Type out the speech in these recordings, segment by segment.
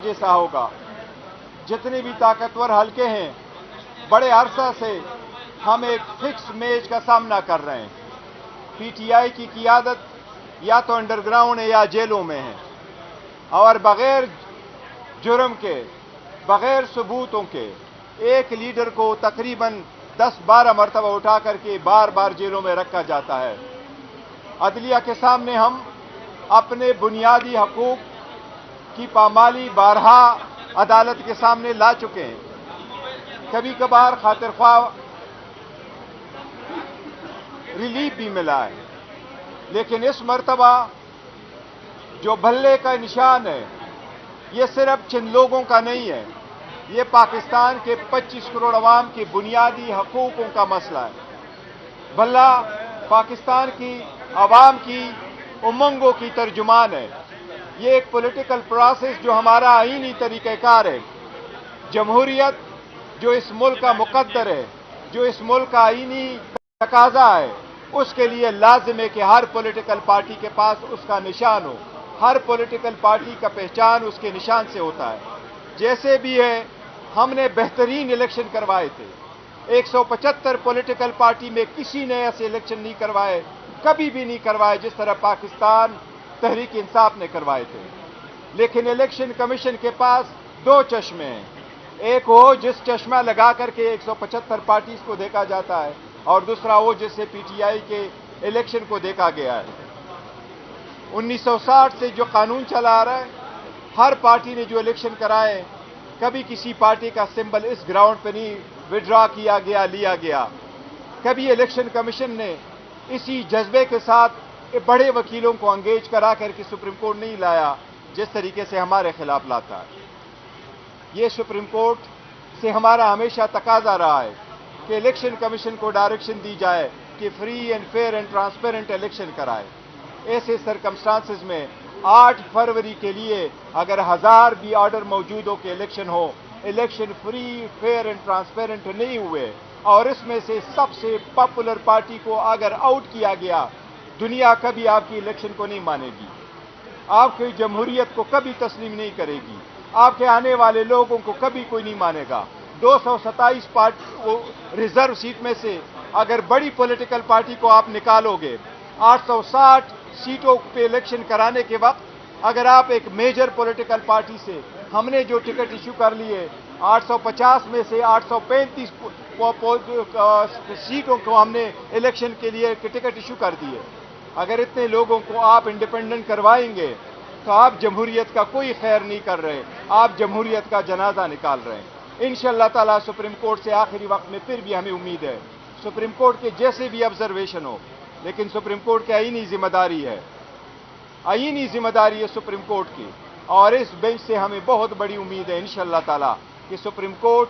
जैसा होगा। जितने भी ताकतवर हलके हैं, बड़े अरसा से हम एक फिक्स मेज का सामना कर रहे हैं। पीटीआई की क़ियादत या तो अंडरग्राउंड है या जेलों में है, और बग़ैर जुर्म के, बग़ैर सबूतों के एक लीडर को तकरीबन 10-12 मरतबा उठा करके बार बार जेलों में रखा जाता है। अदलिया के सामने हम अपने बुनियादी हकूक़ की पामाली बारहा अदालत के सामने ला चुके हैं। कभी कभार खातिर ख्वाह रिलीफ भी मिला है, लेकिन इस मर्तबा जो भल्ले का निशान है, ये सिर्फ चंद लोगों का नहीं है, ये पाकिस्तान के 25 करोड़ अवाम के बुनियादी हकूक़ों का मसला है। भल्ला पाकिस्तान की अवाम की उमंगों की तर्जुमान है। ये एक पॉलिटिकल प्रोसेस जो हमारा आईनी तरीक़ाकार है, जमहूरियत जो इस मुल्क का मुकद्दर है, जो इस मुल्क का आईनी तकाजा है, उसके लिए लाजिम है कि हर पॉलिटिकल पार्टी के पास उसका निशान हो। हर पॉलिटिकल पार्टी का पहचान उसके निशान से होता है। जैसे भी है, हमने बेहतरीन इलेक्शन करवाए थे। 175 पॉलिटिकल पार्टी में किसी ने ऐसे इलेक्शन नहीं करवाए, कभी भी नहीं करवाए जिस तरह पाकिस्तान तहरीक इंसाफ ने करवाए थे। लेकिन इलेक्शन कमीशन के पास दो चश्मे हैं, एक वो जिस चश्मा लगा करके 175 पार्टीज को देखा जाता है, और दूसरा वो जिससे पीटीआई के इलेक्शन को देखा गया है। 1960 से जो कानून चला आ रहा है, हर पार्टी ने जो इलेक्शन कराए, कभी किसी पार्टी का सिंबल इस ग्राउंड पर नहीं विड्रॉ किया गया, लिया गया। कभी इलेक्शन कमीशन ने इसी जज्बे के साथ बड़े वकीलों को अंगेज करा करके सुप्रीम कोर्ट नहीं लाया जिस तरीके से हमारे खिलाफ लाता है। ये सुप्रीम कोर्ट से हमारा हमेशा तकाजा रहा है कि इलेक्शन कमीशन को डायरेक्शन दी जाए कि free and fair and transparent election कराए। ऐसे सरकमस्टांसेस में 8 फरवरी के लिए अगर 1000 भी ऑर्डर मौजूद हो कि इलेक्शन हो, election free fair and transparent नहीं हुए और इसमें से सबसे पॉपुलर पार्टी को अगर आउट किया गया, दुनिया कभी आपकी इलेक्शन को नहीं मानेगी, आपकी जमहूरियत को कभी तस्लीम नहीं करेगी, आपके आने वाले लोगों को कभी कोई नहीं मानेगा। 227 रिजर्व सीट में से अगर बड़ी पॉलिटिकल पार्टी को आप निकालोगे, 860 सीटों पे इलेक्शन कराने के वक्त अगर आप एक मेजर पॉलिटिकल पार्टी से, हमने जो टिकट इशू कर लिए 850 में से 835 सीटों को हमने इलेक्शन के लिए टिकट इशू कर दिए। अगर इतने लोगों को आप इंडिपेंडेंट करवाएंगे तो आप जमहूरियत का कोई खैर नहीं कर रहे, आप जमहूरियत का जनाजा निकाल रहे हैं। इंशाअल्लाह ताला सुप्रीम कोर्ट से आखिरी वक्त में फिर भी हमें उम्मीद है, सुप्रीम कोर्ट के जैसे भी ऑब्जर्वेशन हो, लेकिन सुप्रीम कोर्ट की आईनी जिम्मेदारी है, आईनी जिम्मेदारी है सुप्रीम कोर्ट की, और इस बेंच से हमें बहुत बड़ी उम्मीद है इंशाअल्लाह ताला कि सुप्रीम कोर्ट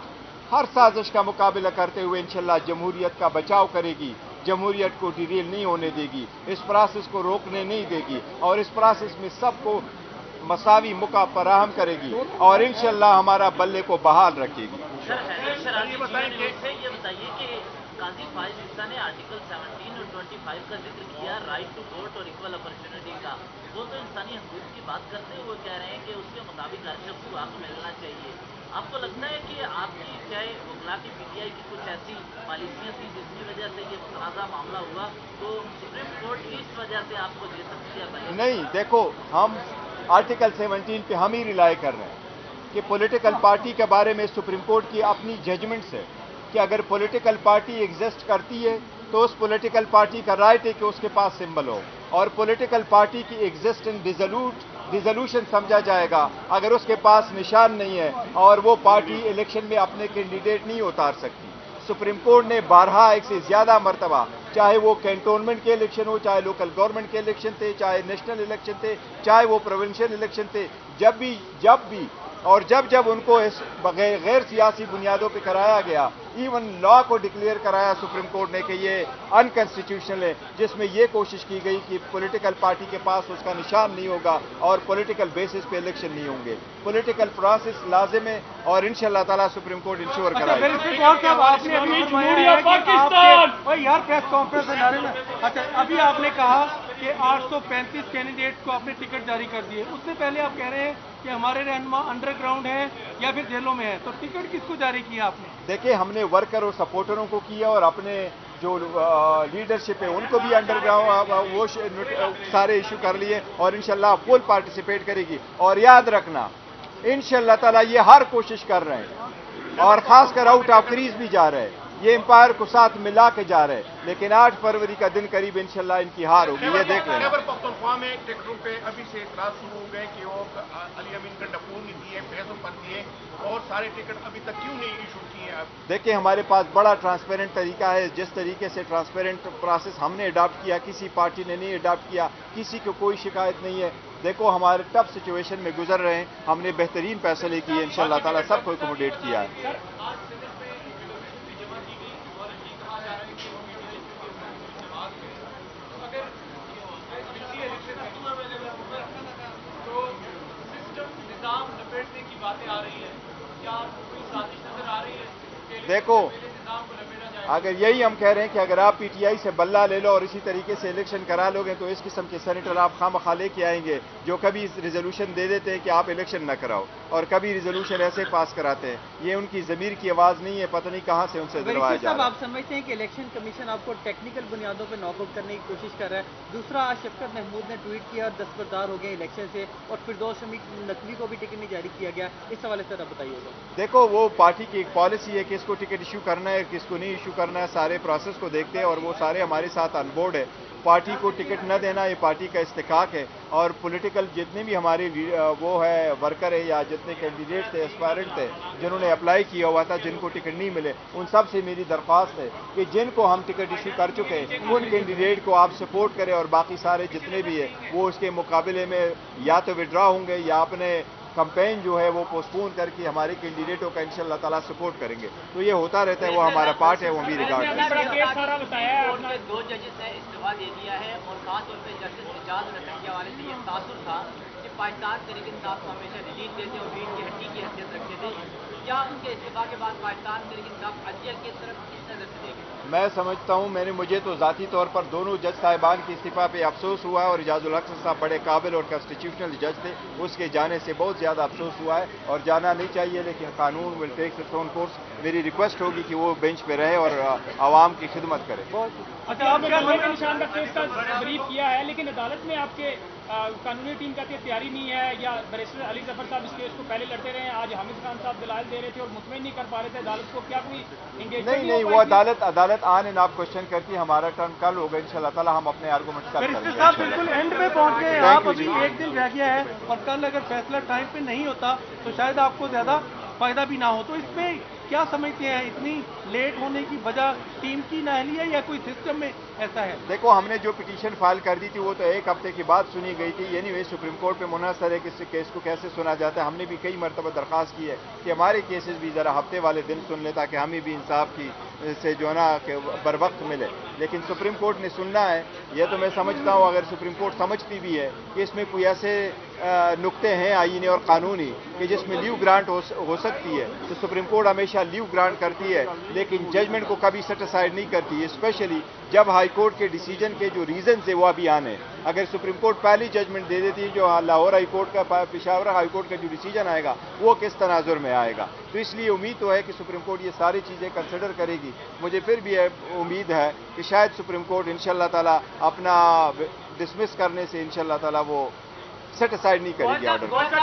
हर साजिश का मुकाबला करते हुए इंशाअल्लाह जमहूरियत का बचाव करेगी, जमहूरियत को डिरेल नहीं होने देगी, इस प्रोसेस को रोकने नहीं देगी, और इस प्रोसेस में सबको मसावी मौका फराहम करेगी, और इंशाअल्लाह हमारा बल्ले को बहाल रखेगी। ये बताइए कि काजी फाइज ईसा ने आर्टिकल 17 और 25 का जिक्र किया, राइट टू वोट और इक्वल अपॉर्चुनिटी का। वो तो इंसानी हकूक की बात करते हैं, वो कह रहे हैं कि उसके मुताबिक हर शख्स को हक मिलना चाहिए। आपको लगता है कि आपकी चाहे वकला की पीटीआई की कुछ ऐसी पॉलिसियाँ थी जिसकी वजह से ये तनाज़ा मामला हुआ, तो सुप्रीम कोर्ट इस वजह से आपको दे सकती है? नहीं, देखो, हम आर्टिकल 17 पे हम ही रिलाई कर रहे हैं कि पॉलिटिकल पार्टी के बारे में सुप्रीम कोर्ट की अपनी जजमेंट्स है कि अगर पॉलिटिकल पार्टी एग्जिस्ट करती है तो उस पॉलिटिकल पार्टी का राइट है कि उसके पास सिंबल हो, और पॉलिटिकल पार्टी की एग्जिस्टेंस डिसोल्यूशन समझा जाएगा अगर उसके पास निशान नहीं है और वो पार्टी इलेक्शन में अपने कैंडिडेट नहीं उतार सकती। सुप्रीम कोर्ट ने 12 एक से ज्यादा मरतबा, चाहे वो कैंटोनमेंट के इलेक्शन हो, चाहे लोकल गवर्नमेंट के इलेक्शन थे, चाहे नेशनल इलेक्शन थे, चाहे वो प्रोविंशियल इलेक्शन थे, जब भी और जब उनको इस गैर सियासी बुनियादों पर कराया गया, इवन लॉ को डिक्लेयर कराया सुप्रीम कोर्ट ने कि ये अनकॉन्स्टिट्यूशनल है, जिसमें ये कोशिश की गई कि पॉलिटिकल पार्टी के पास उसका निशान नहीं होगा और पॉलिटिकल बेसिस पे इलेक्शन नहीं होंगे। पॉलिटिकल प्रोसेस लाजिम है और इंशाअल्लाह ताला सुप्रीम कोर्ट इंश्योर कराएगा। यार प्रेस कॉन्फ्रेंस में, अच्छा अभी आपने कहा कि 835 कैंडिडेट को आपने टिकट जारी कर दिए, उससे पहले आप कह रहे हैं कि हमारे रहनुमा अंडरग्राउंड हैं या फिर जेलों में हैं, तो टिकट किसको जारी किया आपने? देखिए, हमने वर्कर और सपोर्टरों को किया और अपने जो लीडरशिप है उनको भी अंडरग्राउंड वो सारे इशू कर लिए और इंशाल्लाह फुल पार्टिसिपेट करेगी। और याद रखना, इंशाल्लाह ताला ये हर कोशिश कर रहे हैं और खासकर आउट ऑफ क्रीज भी जा रहे हैं, ये एम्पायर को साथ मिला के जा रहे हैं, लेकिन 8 फरवरी का दिन करीब इंशाल्लाह इनकी हार होगी, ये देख लेना। खैबर पख्तूनख्वा में टिकटों पे अभी से इतराज शुरू हो गए कि वो अली अमीन का डफूर नहीं दिए, पैसों पर दिए और सारे टिकट अभी तक क्यों नहीं इशू किए आप? देखिए, हमारे पास बड़ा ट्रांसपेरेंट तरीका है। जिस तरीके से ट्रांसपेरेंट प्रोसेस हमने अडॉप्ट किया, किसी पार्टी ने नहीं अडॉप्ट किया, किसी को कोई शिकायत नहीं है। देखो, हमारे टफ सिचुएशन में गुजर रहे हैं, हमने बेहतरीन फैसले किए, इंशाल्लाह ताला सबको एकोमोडेट किया है। की बातें आ रही है, क्या कोई साजिश नजर आ रही है? देखो, अगर यही हम कह रहे हैं कि अगर आप पीटीआई से बल्ला ले लो और इसी तरीके से इलेक्शन करा लोगे तो इस किस्म के सेनेटर आप खामखा लेके आएंगे जो कभी रिजोल्यूशन दे देते हैं कि आप इलेक्शन न कराओ और कभी रिजोल्यूशन ऐसे पास कराते हैं। ये उनकी ज़मीर की आवाज़ नहीं है, पता नहीं कहाँ से उनसे दिलवाया जा रहा है। आप समझते हैं कि इलेक्शन कमीशन आपको टेक्निकल बुनियादों पर नॉकआउट करने की कोशिश कर रहा है? दूसरा, आज शफकत महमूद ने ट्वीट किया और दस्तबरदार हो गए इलेक्शन से और फिरदौस शमी नकवी को भी टिकट नहीं जारी किया गया, इस हवाले से बताइएगा। देखो, वो पार्टी की एक पॉलिसी है कि किसको टिकट इशू करना है, किसको नहीं इशू करना है, सारे प्रोसेस को देखते हैं और वो सारे हमारे साथ ऑन बोर्ड है। पार्टी को टिकट न देना ये पार्टी का इस्तेकाक है और पॉलिटिकल जितने भी हमारे वो है वर्कर है या जितने कैंडिडेट थे, एस्पायरेंट थे, जिन्होंने अप्लाई किया हुआ था, जिनको टिकट नहीं मिले, उन सब से मेरी दरख्वास्त है कि जिनको हम टिकट इशू कर चुके हैं उन कैंडिडेट को आप सपोर्ट करें और बाकी सारे जितने भी है वो उसके मुकाबले में या तो विड्रॉ होंगे या अपने कैंपेन जो है वो पोस्टपोन करके हमारे कैंडिडेटों का इंशाल्लाह ताला सपोर्ट करेंगे। तो ये होता रहता है, वो हमारा पार्ट है, वो भी रिगार्ड है। कोर्ट के 2 जजेस ने इस्तीफा दे दिया है और खास तौर पर जस्टिस एजाज रतंगिया वाले से ये तासुर था कि पाकिस्तान तहरीक इंसाफ को हमेशा रिलीज देते और रीढ़ की हड्डी की हैसियत रखते थे। क्या उनके इस्तीफा के बाद पाकिस्तान तहरीक इंसाफ अजय की तरफ किस नजर से देखें? मैं समझता हूँ, मुझे तो ज़ाती तौर पर दोनों जज साहिबान के इस्तीफा पे अफसोस हुआ है और इजाजुल हक साहब बड़े काबिल और कॉन्स्टिट्यूशनल जज थे, उसके जाने से बहुत ज़्यादा अफसोस हुआ है और जाना नहीं चाहिए, लेकिन कानून will take its own course. मेरी रिक्वेस्ट होगी कि वो बेंच पे रहे और आवाम की खिदमत करे। अच्छा, आप क्या निशान का केस का ब्रीफ किया है, लेकिन अदालत में आपके कानूनी टीम कहती है तैयारी नहीं है, या बैरिस्टर अली जफर साहब इस केस को पहले लड़ते रहे हैं, आज हामिद खान साहब दलाल दे रहे थे और मुतमईन नहीं कर पा रहे थे अदालत को, क्या कोई एंगेजमेंट नहीं, वो अदालत ऑन एंड ऑफ क्वेश्चन करती है। हमारा टर्न कल होगा इंशाल्लाह ताला, हम अपने आर्गूमेंट कल करेंगे। साहब बिल्कुल एंड पे पहुंच गए आप, अभी एक दिन रह गया है और कल अगर फैसला टाइम पे नहीं होता तो शायद आपको ज्यादा फायदा भी ना हो, तो इसमें क्या समझते हैं इतनी लेट होने की वजह टीम की नाअहली है या कोई सिस्टम में ऐसा है? देखो, हमने जो पिटीशन फाइल कर दी थी वो तो 1 हफ्ते की बाद सुनी गई थी, एनीवे सुप्रीम कोर्ट पे मुनहसर है कि इस केस को कैसे सुना जाता है। हमने भी कई मरतबा दरख्वास्त की है कि हमारे केसेस भी ज़रा हफ्ते वाले दिन सुन ले ताकि हमें भी इंसाफ की से जो है ना कि बर वक्त मिले, लेकिन सुप्रीम कोर्ट ने सुनना है। यह तो मैं समझता हूँ अगर सुप्रीम कोर्ट समझती भी है कि इसमें कोई ऐसे नुक्ते हैं आईनी और कानूनी कि जिसमें लीव ग्रांट हो सकती है तो सुप्रीम कोर्ट हमेशा लीव ग्रांट करती है, लेकिन जजमेंट को कभी सेट असाइड नहीं करती है, स्पेशली जब हाई कोर्ट के डिसीजन के जो रीजन है वो अभी आने। अगर सुप्रीम कोर्ट पहली जजमेंट दे देती है, जो लाहौर हाई कोर्ट का पेशावर हाई कोर्ट का जो डिसीजन आएगा वो किस तनाजुर में आएगा, तो इसलिए उम्मीद तो है कि सुप्रीम कोर्ट ये सारी चीज़ें कंसिडर करेगी। मुझे फिर भी उम्मीद है कि शायद सुप्रीम कोर्ट इंशाल्लाह ताला अपना डिसमिस करने से इंशाल्लाह ताला वो सेट असाइड नहीं करेगी ऑर्डर।